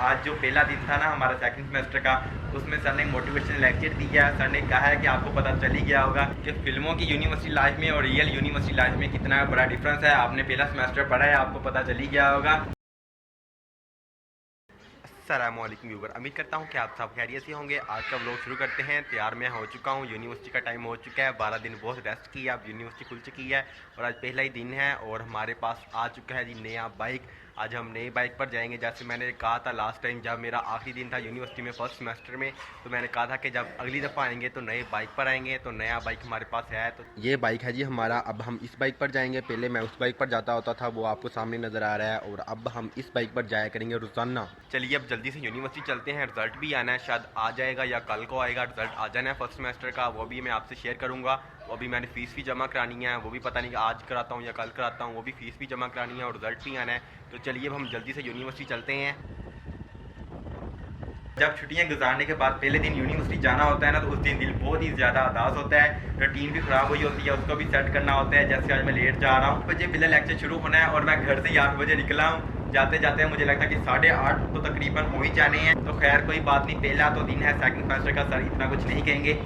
आज जो पहला दिन था ना हमारा सेकंड सेमेस्टर का, उसमें सर ने मोटिवेशनल लेक्चर दिया। सर ने कहा है कि आपको पता चल ही गया होगा कि फिल्मों की यूनिवर्सिटी लाइफ में और रियल यूनिवर्सिटी लाइफ में कितना बड़ा डिफरेंस है। आपने पहला सेमेस्टर पढ़ा है, आपको पता चल ही गया होगा। अस्सलामुअलैकुम व्यूवर, उम्मीद करता हूँ कि आप सब खैरियत से होंगे। आज का व्लॉग शुरू करते हैं। तैयार मैं हो चुका हूँ, यूनिवर्सिटी का टाइम हो चुका है। 12 दिन बहुत रेस्ट की है, अब यूनिवर्सिटी खुल चुकी है और आज पहला ही दिन है और हमारे पास आ चुका है जी नया बाइक। आज हम नई बाइक पर जाएंगे। जैसे मैंने कहा था लास्ट टाइम जब मेरा आखिरी दिन था यूनिवर्सिटी में फर्स्ट सेमेस्टर में, तो मैंने कहा था कि जब अगली दफ़ा आएंगे तो नए बाइक पर आएंगे। तो नया बाइक हमारे पास है, तो ये बाइक है जी हमारा। अब हम इस बाइक पर जाएंगे। पहले मैं उस बाइक पर जाता होता था, वो आपको सामने नज़र आ रहा है, और अब हम इस बाइक पर जाया करेंगे रोज़ाना। चलिए अब जल्दी से यूनिवर्सिटी चलते हैं। रिजल्ट भी आना है, शायद आज जाएगा या कल को आएगा। रिजल्ट आ जाना है फर्स्ट सेमेस्टर का, वो भी मैं आपसे शेयर करूँगा। वो अभी मैंने फ़ीस भी जमा करानी है, वो भी पता नहीं कि आज कराता हूँ या कल कराता हूँ। वो भी फ़ीस भी जमा करानी है और रिजल्ट भी आना है। तो चलिए अब हम जल्दी से यूनिवर्सिटी चलते हैं। जब छुट्टियां गुजारने के बाद पहले दिन यूनिवर्सिटी जाना होता है ना, तो उस दिन दिल बहुत ही ज़्यादा उदास होता है। रूटीन भी ख़राब हुई होती है, उसको भी सेट करना होता है। जैसे आज मैं लेट जा रहा हूँ, बजे पहले लेक्चर शुरू होना है और मैं घर से 8 बजे निकला हूँ। जाते जाते मुझे लगता है कि 8:30 तो तकरीबन हो ही जाने हैं। तो खैर कोई बात नहीं, पहला तो दिन है सेकंड सेमेस्टर का, सर इतना कुछ नहीं कहेंगे।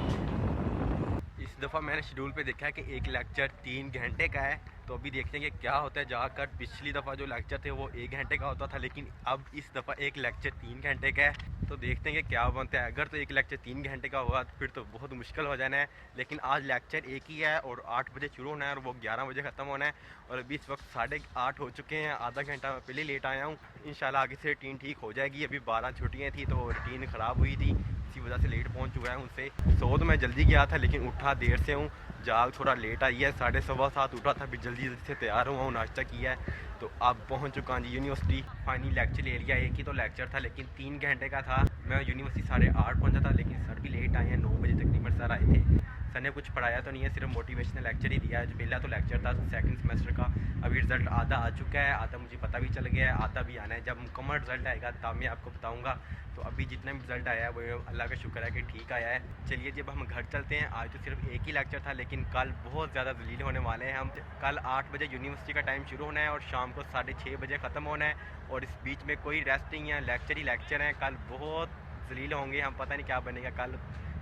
इस दफ़ा मैंने शेड्यूल पे देखा है कि एक लेक्चर 3 घंटे का है। तो अभी देखते हैं कि क्या होता है जाकर। पिछली दफ़ा जो लेक्चर थे वो 1 घंटे का होता था, लेकिन अब इस दफ़ा एक लेक्चर 3 घंटे का है। तो देखते हैं कि क्या बनता है। अगर तो एक लेक्चर 3 घंटे का होगा तो फिर तो बहुत मुश्किल हो जाना है। लेकिन आज लेक्चर एक ही है और 8 बजे शुरू होना है और वो 11 बजे ख़त्म होना है। और अभी इस वक्त 8:30 हो चुके हैं, आधा घंटा मैं पहले लेट आया हूँ। इंशाल्लाह आगे से रूटीन ठीक हो जाएगी। अभी 12 छुट्टियाँ थी तो रूटीन ख़राब हुई थी, इसी वजह से लेट पहुँच चुका है उनसे। सो तो मैं जल्दी गया था लेकिन उठा देर से हूँ, जाग थोड़ा लेट आई है। 7:15 उठा था, फिर जल्दी जल्दी से तैयार हुआ हूँ, नाश्ता किया है। तो अब पहुँच चुका हूँ जी यूनिवर्सिटी। फाइनली लेक्चर ले लिया। एक ही तो लेक्चर था लेकिन 3 घंटे का था। मैं यूनिवर्सिटी 8:30 पहुँचा था, लेकिन सर भी लेट आए हैं। 9 बजे तकरीबन सर आए थे। सर ने कुछ पढ़ाया तो नहीं है, सिर्फ मोटिवेशनल लेक्चर ही दिया है। जो पहला तो लेक्चर था सेकंड सेमेस्टर का। अभी रिजल्ट आधा आ चुका है, आधा मुझे पता भी चल गया है, आधा भी आना है। जब मुकम्मल रिजल्ट आएगा तब मैं आपको बताऊँगा। तो अभी जितना भी रिजल्ट आया है वो अल्लाह का शुक्र है कि ठीक आया है। चलिए जब हम घर चलते हैं। आज तो सिर्फ एक ही लेक्चर था, लेकिन कल बहुत ज़्यादा जलील होने वाले हैं हम। कल 8 बजे यूनिवर्सिटी का टाइम शुरू होना है और शाम को 6:30 बजे ख़त्म होना है। और इस बीच में कोई रेस्ट नहीं है, लेक्चर ही लेक्चर हैं। कल बहुत जलील होंगे हम, पता नहीं क्या बनेगा।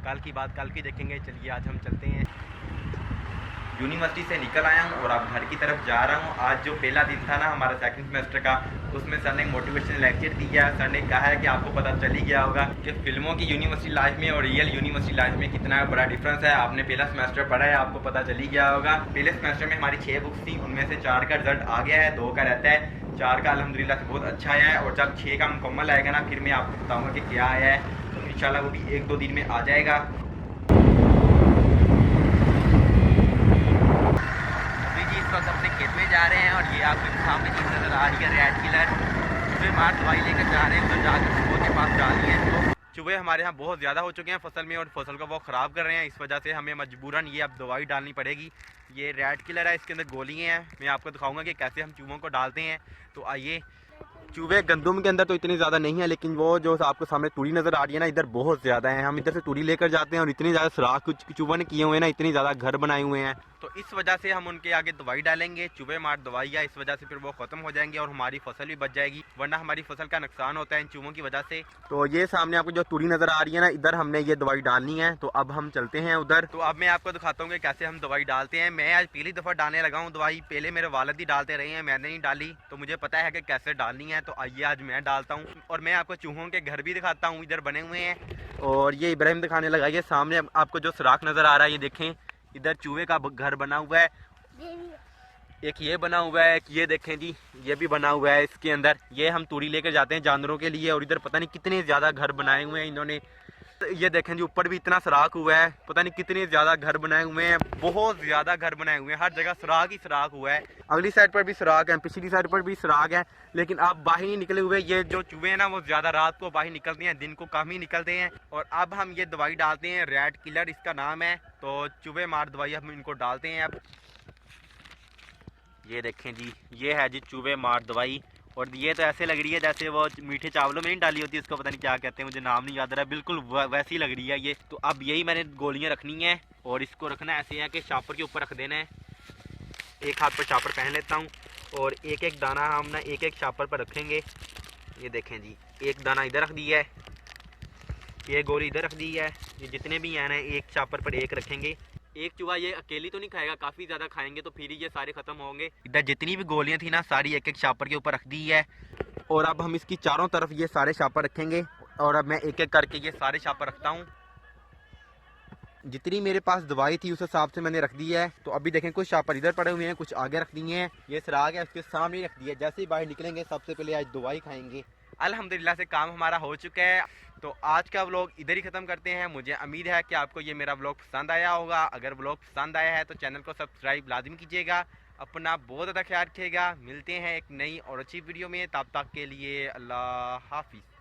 कल की बात कल की देखेंगे। चलिए आज हम चलते हैं। यूनिवर्सिटी से निकल आया हूँ और अब घर की तरफ जा रहा हूँ। आज जो पहला दिन था ना हमारा सेकंड सेमेस्टर का, उसमें सर ने मोटिवेशनल लेक्चर दिया। सर ने कहा है कि आपको पता चल ही गया होगा कि फिल्मों की यूनिवर्सिटी लाइफ में और रियल यूनिवर्सिटी लाइफ में कितना बड़ा डिफरेंस है। आपने पहला सेमेस्टर पढ़ा है, आपको पता चल ही गया होगा। पहले सेमेस्टर में हमारी 6 बुक्स थी, उनमें से 4 का रिजल्ट आ गया है, 2 का रहता है। 4 का अल्हम्दुलिल्लाह से बहुत अच्छा आया है और जब 6 का मुकम्मल आएगा ना, फिर मैं आपको बताऊँगा कि क्या आया है। तो इंशाल्लाह वो भी 1-2 दिन में आ जाएगा। अपने खेत में जा रहे हैं और ये आपको सामने चीज़ नज़र आ रही है रेड किलर। चूहे मार दवाई लेकर जा रहे हैं, तो जाकर सुबह के पास डाली है। तो चूहे हमारे यहाँ बहुत ज़्यादा हो चुके हैं फसल में और फसल को वो ख़राब कर रहे हैं। इस वजह से हमें मजबूरन ये अब दवाई डालनी पड़ेगी। ये रेड किलर है, इसके अंदर गोलियाँ हैं। मैं आपको दिखाऊंगा कि कैसे हम चूहों को डालते हैं। तो आइए। चूहे गंदुम के अंदर तो इतने ज़्यादा नहीं है, लेकिन वो जो आपको सामने तूड़ी नज़र आ रही है ना, इधर बहुत ज़्यादा है। हम इधर से तूड़ी लेकर जाते हैं और इतनी ज़्यादा सुराख कुछ चूहों ने किए हुए हैं ना, इतनी ज़्यादा घर बनाए हुए हैं। तो इस वजह से हम उनके आगे दवाई डालेंगे, चूहे मार दवाई है। इस वजह से फिर वो ख़त्म हो जाएंगे और हमारी फसल भी बच जाएगी, वरना हमारी फसल का नुकसान होता है इन चूहों की वजह से। तो ये सामने आपको जो तूड़ी नज़र आ रही है ना, इधर हमने ये दवाई डालनी है। तो अब हम चलते हैं उधर। तो अब मैं आपको दिखाता हूँ कि कैसे हम दवाई डालते हैं। मैं आज पहली दफ़ा डालने लगा हूँ दवाई। पहले मेरे वालिद ही डालते रहे हैं, मैंने नहीं डाली, तो मुझे पता है कि कैसे डालनी है। तो आइए आज मैं डालता हूँ और मैं आपको चूहों के घर भी दिखाता हूँ, इधर बने हुए हैं। और ये इब्राहिम दिखाने लगा। ये सामने आपको जो सुराख नज़र आ रहा है, ये देखें, इधर चूहे का घर बना हुआ है। एक ये बना हुआ है, एक ये देखें जी, ये भी बना हुआ है। इसके अंदर ये हम तूड़ी लेकर जाते हैं जानवरों के लिए। और इधर पता नहीं कितने ज़्यादा घर बनाए हुए हैं इन्होंने। ये देखें जी, ऊपर भी इतना सुराख हुआ है, पता नहीं कितने ज़्यादा घर बनाए हुए हैं। बहुत ज़्यादा घर बनाए हुए हैं, हर जगह सुराख ही सुराख हुआ है। अगली साइड पर भी सुराख है, पिछली साइड पर भी सुराख है, लेकिन अब बाहर नहीं निकले हुए। ये जो चूहे हैं ना, वो ज़्यादा रात को बाहर निकलते हैं, दिन को कम ही निकलते हैं। और अब हम ये दवाई डालते हैं, रेड किलर इसका नाम है। तो चूहे मार दवाई हम इनको डालते हैं अब। ये देखें जी, ये है जी चूहे मार दवाई। और ये तो ऐसे लग रही है जैसे वो मीठे चावलों में नहीं डाली होती, उसको पता नहीं क्या कहते हैं, मुझे नाम नहीं याद आ रहा। बिल्कुल वैसी लग रही है ये। तो अब यही मैंने गोलियां रखनी है और इसको रखना ऐसे है कि चापर के ऊपर रख देना है। एक हाथ पर चापर पहन लेता हूँ और एक एक दाना हम ना एक एक चापर पर रखेंगे। ये देखें जी, एक दाना इधर रख दिया है, एक गोली इधर रख दी है। ये जितने भी हैं ना एक चापर पर एक रखेंगे। एक चूहा ये अकेली तो नहीं खाएगा, काफ़ी ज़्यादा खाएंगे तो फिर ही ये सारे ख़त्म होंगे। इधर जितनी भी गोलियां थी ना सारी एक एक चापर के ऊपर रख दी है। और अब हम इसकी चारों तरफ ये सारे चापर रखेंगे और अब मैं एक एक करके ये सारे चापर रखता हूँ। जितनी मेरे पास दवाई थी उस हिसाब से मैंने रख दी है। तो अभी देखें कुछ चापर इधर पड़े हुए हैं, कुछ आगे रख दिए हैं। ये सराग है उसके सामने रख दिया है, जैसे ही बाहर निकलेंगे सबसे पहले आज दवाई खाएंगे। अल्हम्दुलिल्लाह से काम हमारा हो चुका है। तो आज का व्लॉग इधर ही ख़त्म करते हैं। मुझे उम्मीद है कि आपको ये मेरा व्लॉग पसंद आया होगा। अगर व्लॉग पसंद आया है तो चैनल को सब्सक्राइब लाजिम कीजिएगा। अपना बहुत ज़्यादा ख्याल रखिएगा। मिलते हैं एक नई और अच्छी वीडियो में, तब तक के लिए अल्लाह हाफिज़।